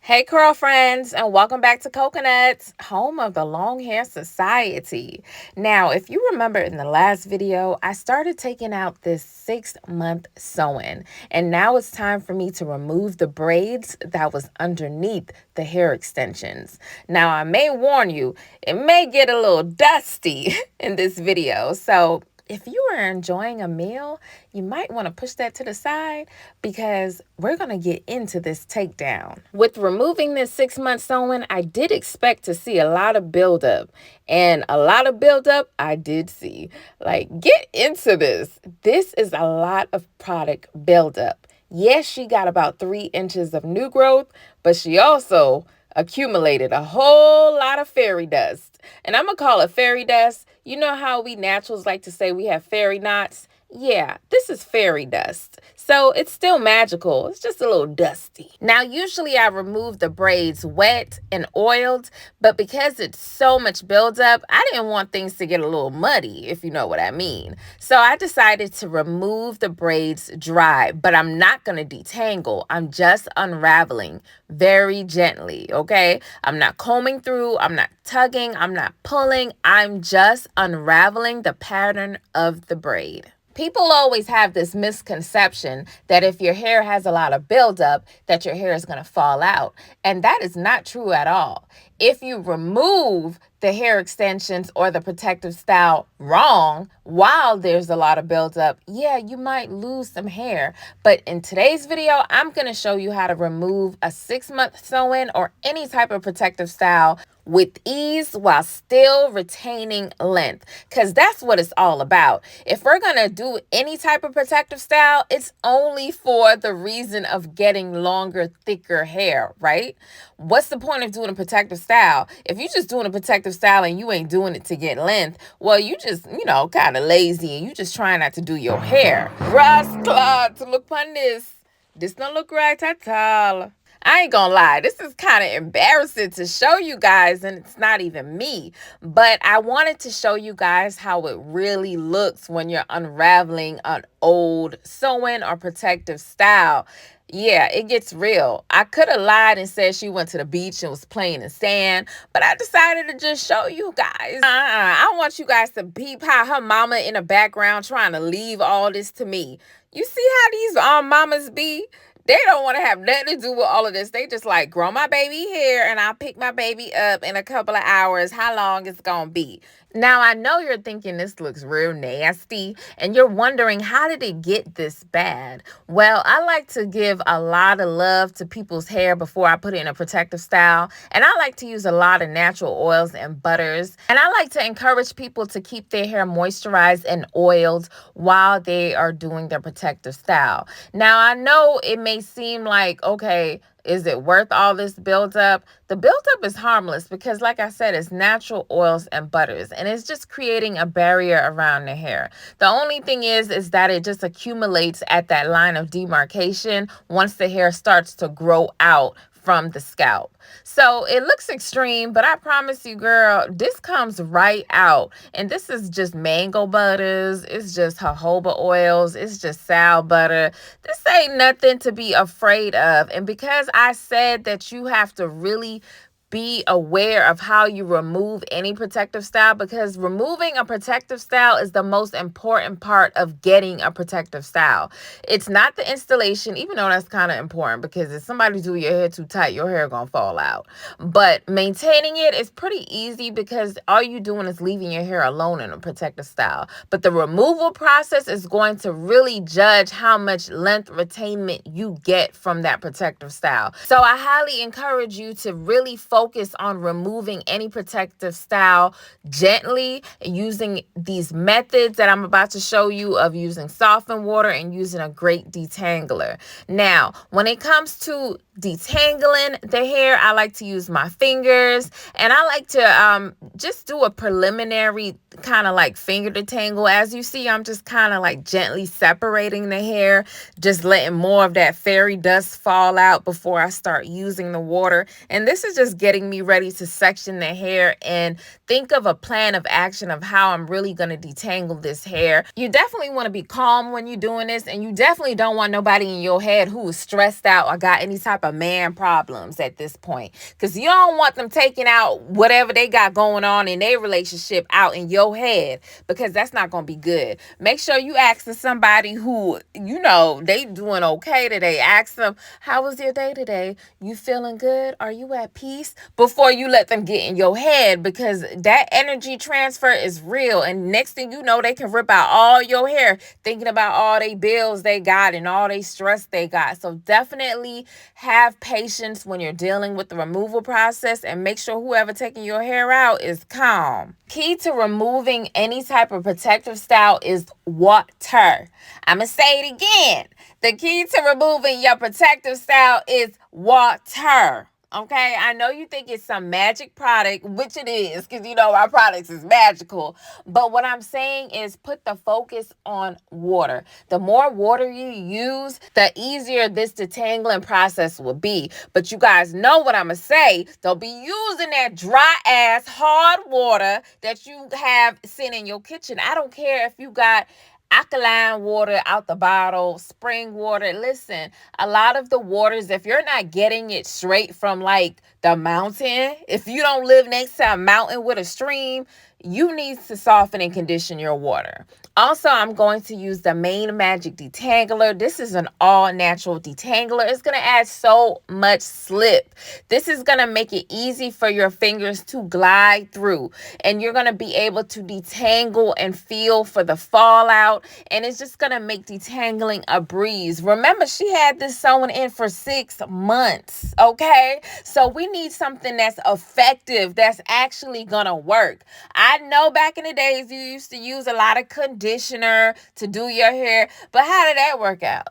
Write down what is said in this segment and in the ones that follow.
Hey, curl friends, and welcome back to Cocaknotz, home of the Long Hair Society. Now, if you remember in the last video, I started taking out this 6-month sewing, and now it's time for me to remove the braids that was underneath the hair extensions. Now, I may warn you, it may get a little dusty in this video, so if you are enjoying a meal, you might want to push that to the side because we're going to get into this takedown. With removing this 6-month sewing, I did expect to see a lot of buildup, and a lot of buildup I did see. Like, get into this. This is a lot of product buildup. Yes, she got about 3 inches of new growth, but she also accumulated a whole lot of fairy dust. And I'm going to call it fairy dust. You know how we naturals like to say we have fairy knots? Yeah, this is fairy dust. So it's still magical. It's just a little dusty. Now, usually I remove the braids wet and oiled, but because it's so much buildup, I didn't want things to get a little muddy, if you know what I mean. So I decided to remove the braids dry, but I'm not going to detangle. I'm just unraveling very gently, okay? I'm not combing through. I'm not tugging. I'm not pulling. I'm just unraveling the pattern of the braid. People always have this misconception that if your hair has a lot of buildup, that your hair is going to fall out. And that is not true at all. If you remove the hair extensions or the protective style wrong while there's a lot of buildup, yeah, you might lose some hair. But in today's video, I'm going to show you how to remove a 6-month sew-in or any type of protective style with ease while still retaining length, because that's what it's all about. If we're gonna do any type of protective style, it's only for the reason of getting longer, thicker hair, right? What's the point of doing a protective style? If you're just doing a protective style and you ain't doing it to get length, well, you just, kind of lazy and you just trying not to do your hair. Ross Clark, to look upon this. This don't look right at all. I ain't gonna lie, this is kind of embarrassing to show you guys, and it's not even me, but I wanted to show you guys how it really looks when you're unraveling an old sewing or protective style. Yeah, it gets real. I could have lied and said she went to the beach and was playing in sand, but I decided to just show you guys. I want you guys to peep how her mama in the background trying to leave all this to me. You see how these mamas be? They don't want to have nothing to do with all of this. They just like, grow my baby hair and I'll pick my baby up in a couple of hours. How long it's going to be? Now, I know you're thinking this looks real nasty and you're wondering, how did it get this bad? Well, I like to give a lot of love to people's hair before I put it in a protective style. And I like to use a lot of natural oils and butters. And I like to encourage people to keep their hair moisturized and oiled while they are doing their protective style. Now, I know it may seem like, okay, is it worth all this buildup? The buildup is harmless because, like I said, it's natural oils and butters, and it's just creating a barrier around the hair. The only thing is that it just accumulates at that line of demarcation once the hair starts to grow out from the scalp. So it looks extreme, but I promise you, girl, this comes right out. And this is just mango butters. It's just jojoba oils. It's just sow butter. This ain't nothing to be afraid of. And because I said that you have to really be aware of how you remove any protective style, because removing a protective style is the most important part of getting a protective style. It's not the installation, even though that's kind of important, because if somebody do your hair too tight, your hair gonna fall out. But maintaining it is pretty easy because all you doing is leaving your hair alone in a protective style. But the removal process is going to really judge how much length retainment you get from that protective style. So I highly encourage you to really focus on removing any protective style gently using these methods that I'm about to show you of using softened water and using a great detangler. Now, when it comes to detangling the hair, I like to use my fingers, and I like to just do a preliminary kind of like finger detangle. As you see, I'm just kind of like gently separating the hair, just letting more of that fairy dust fall out before I start using the water. And this is just getting me ready to section the hair and think of a plan of action of how I'm really going to detangle this hair. You definitely want to be calm when you're doing this, and you definitely don't want nobody in your head who is stressed out or got any type of man problems at this point, because you don't want them taking out whatever they got going on in their relationship out in your head, because that's not going to be good. Make sure you ask somebody who, you know, they doing okay today. Ask them, how was your day today? You feeling good? Are you at peace? Before you let them get in your head, because that energy transfer is real. And next thing you know, they can rip out all your hair thinking about all they bills they got and all they stress they got. So definitely have patience when you're dealing with the removal process, and make sure whoever taking your hair out is calm. Key to removing any type of protective style is water. I'm going to say it again. The key to removing your protective style is water. Okay, I know you think it's some magic product, which it is, because you know our products is magical. But what I'm saying is put the focus on water. The more water you use, the easier this detangling process will be. But you guys know what I'm going to say. Don't be using that dry ass hard water that you have sitting in your kitchen. I don't care if you got alkaline water out the bottle, spring water. Listen, a lot of the waters, if you're not getting it straight from like the mountain, if you don't live next to a mountain with a stream, you need to soften and condition your water. Also, I'm going to use the Main Magic Detangler. This is an all-natural detangler. It's going to add so much slip. This is going to make it easy for your fingers to glide through. And you're going to be able to detangle and feel for the fallout. And it's just going to make detangling a breeze. Remember, she had this sewn in for 6 months, okay? So we need something that's effective, that's actually going to work. I know back in the days you used to use a lot of conditioner to do your hair, but how did that work out?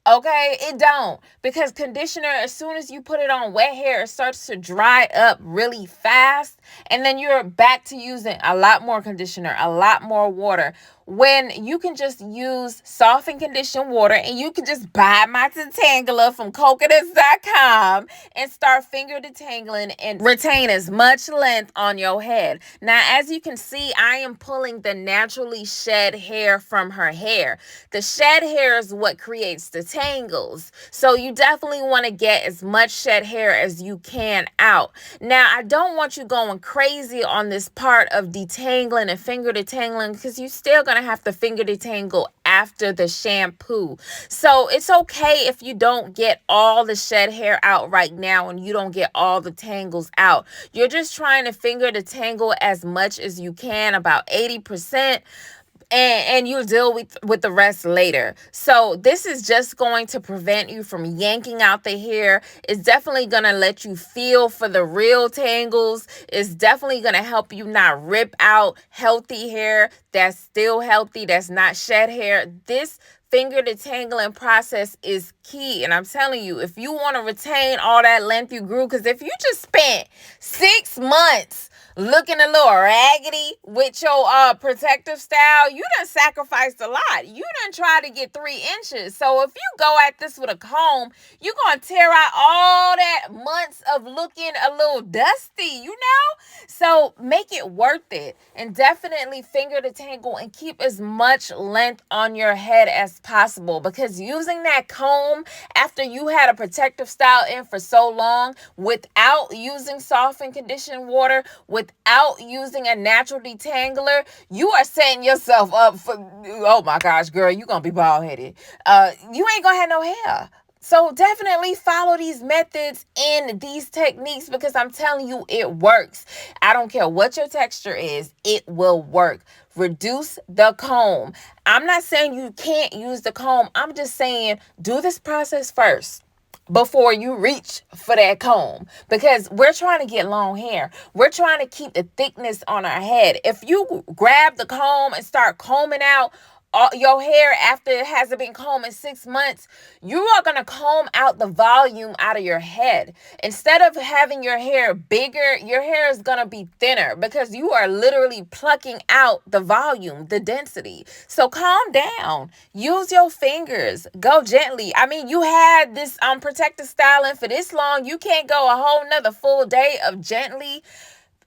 Okay, it don't, because conditioner, as soon as you put it on wet hair, it starts to dry up really fast, and then you're back to using a lot more conditioner, a lot more water, when you can just use soft and conditioned water. And you can just buy my detangler from Cocaknotz.com and start finger detangling and retain as much length on your head. Now, as you can see, I am pulling the naturally shed hair from her hair. The shed hair is what creates the tangles. So you definitely want to get as much shed hair as you can out. Now, I don't want you going crazy on this part of detangling and finger detangling, because you still going to have to finger detangle after the shampoo. So it's okay if you don't get all the shed hair out right now and you don't get all the tangles out. You're just trying to finger detangle as much as you can, about 80%. And you'll deal with the rest later. So this is just going to prevent you from yanking out the hair. It's definitely going to let you feel for the real tangles. It's definitely going to help you not rip out healthy hair that's still healthy, that's not shed hair. This finger detangling process is key. And I'm telling you, if you want to retain all that length you grew, because if you just spent 6 months looking a little raggedy with your protective style, you done sacrificed a lot. You done tried to get 3 inches. So if you go at this with a comb, you're going to tear out all that months of looking a little dusty, you know? So make it worth it. And definitely finger detangle and keep as much length on your head as possible, because using that comb after you had a protective style in for so long without using soft and conditioned water, without using a natural detangler, you are setting yourself up for, oh my gosh, girl, you're going to be bald headed. You ain't going to have no hair. So definitely follow these methods and these techniques, because I'm telling you, it works. I don't care what your texture is, it will work. Reduce the comb. I'm not saying you can't use the comb. I'm just saying do this process first before you reach for that comb, because we're trying to get long hair. We're trying to keep the thickness on our head. If you grab the comb and start combing out your hair after it hasn't been combed in 6 months, you are going to comb out the volume out of your head. Instead of having your hair bigger, your hair is going to be thinner because you are literally plucking out the volume, the density. So calm down. Use your fingers. Go gently. I mean, you had this protective styling for this long. You can't go a whole nother full day of gently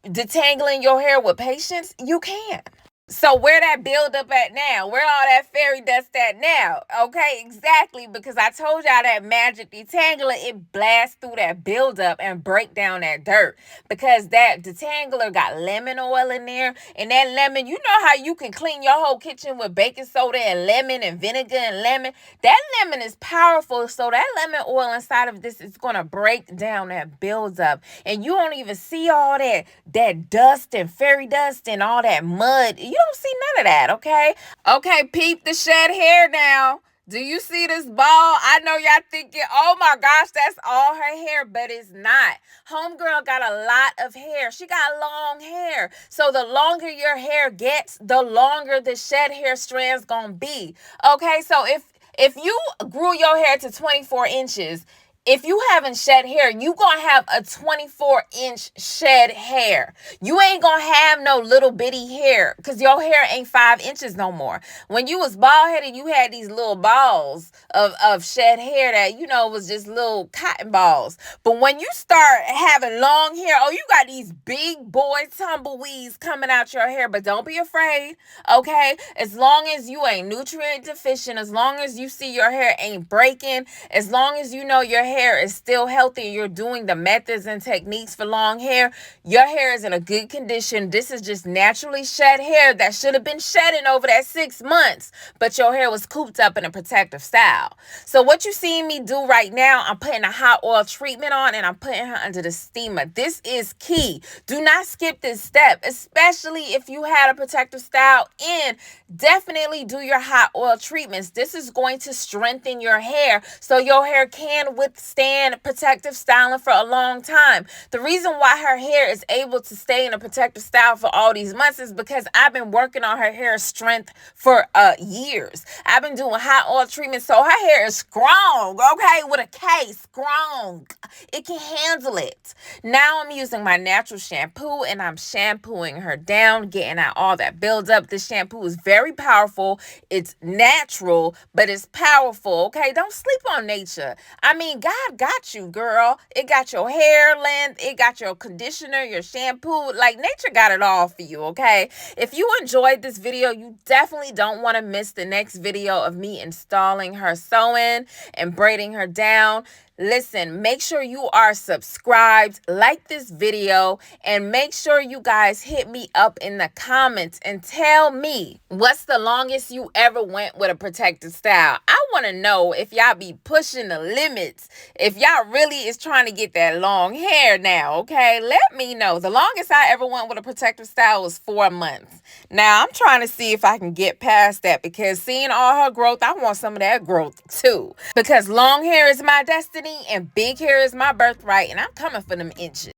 detangling your hair with patience. You can't. So where that buildup at now? Where all that fairy dust at now? Okay, exactly, because I told y'all that magic detangler, it blasts through that buildup and break down that dirt. Because that detangler got lemon oil in there, and that lemon, you know how you can clean your whole kitchen with baking soda and lemon and vinegar and lemon? That lemon is powerful, so that lemon oil inside of this is gonna break down that buildup, and you don't even see all that dust and fairy dust and all that mud. You don't see none of that, okay? Okay, peep the shed hair now. Do you see this ball? I know y'all thinking, oh my gosh, that's all her hair, but it's not. Homegirl got a lot of hair. She got long hair. So the longer your hair gets, the longer the shed hair strand's gonna be. Okay, so if you grew your hair to 24 inches, if you haven't shed hair, you gonna have a 24-inch shed hair. You ain't gonna have no little bitty hair because your hair ain't 5 inches no more. When you was bald headed, you had these little balls of shed hair that, was just little cotton balls. But when you start having long hair, oh, you got these big boy tumbleweeds coming out your hair. But don't be afraid, okay? As long as you ain't nutrient deficient, as long as you see your hair ain't breaking, as long as you know your hair is still healthy, you're doing the methods and techniques for long hair, your hair is in a good condition. This is just naturally shed hair that should have been shedding over that 6 months, but your hair was cooped up in a protective style. So what you seeing me do right now, I'm putting a hot oil treatment on and I'm putting her under the steamer. This is key. Do not skip this step, especially if you had a protective style, and definitely do your hot oil treatments. This is going to strengthen your hair so your hair can withstand protective styling for a long time. The reason why her hair is able to stay in a protective style for all these months is because I've been working on her hair strength for years. I've been doing hot oil treatments, so her hair is strong, okay, with a K, strong. It can handle it. Now I'm using my natural shampoo and I'm shampooing her down, getting out all that buildup. This shampoo is very powerful. It's natural, but it's powerful, okay? Don't sleep on nature. I mean, God got you, girl. It got your hair length. It got your conditioner, your shampoo. Like, nature got it all for you, okay? If you enjoyed this video, you definitely don't want to miss the next video of me installing her sewing and braiding her down. Listen, make sure you are subscribed, like this video, and make sure you guys hit me up in the comments and tell me what's the longest you ever went with a protective style. I want to know if y'all be pushing the limits, if y'all really is trying to get that long hair now, okay? Let me know. The longest I ever went with a protective style was 4 months. Now, I'm trying to see if I can get past that because seeing all her growth, I want some of that growth too. Because long hair is my destiny and big hair is my birthright, and I'm coming for them inches.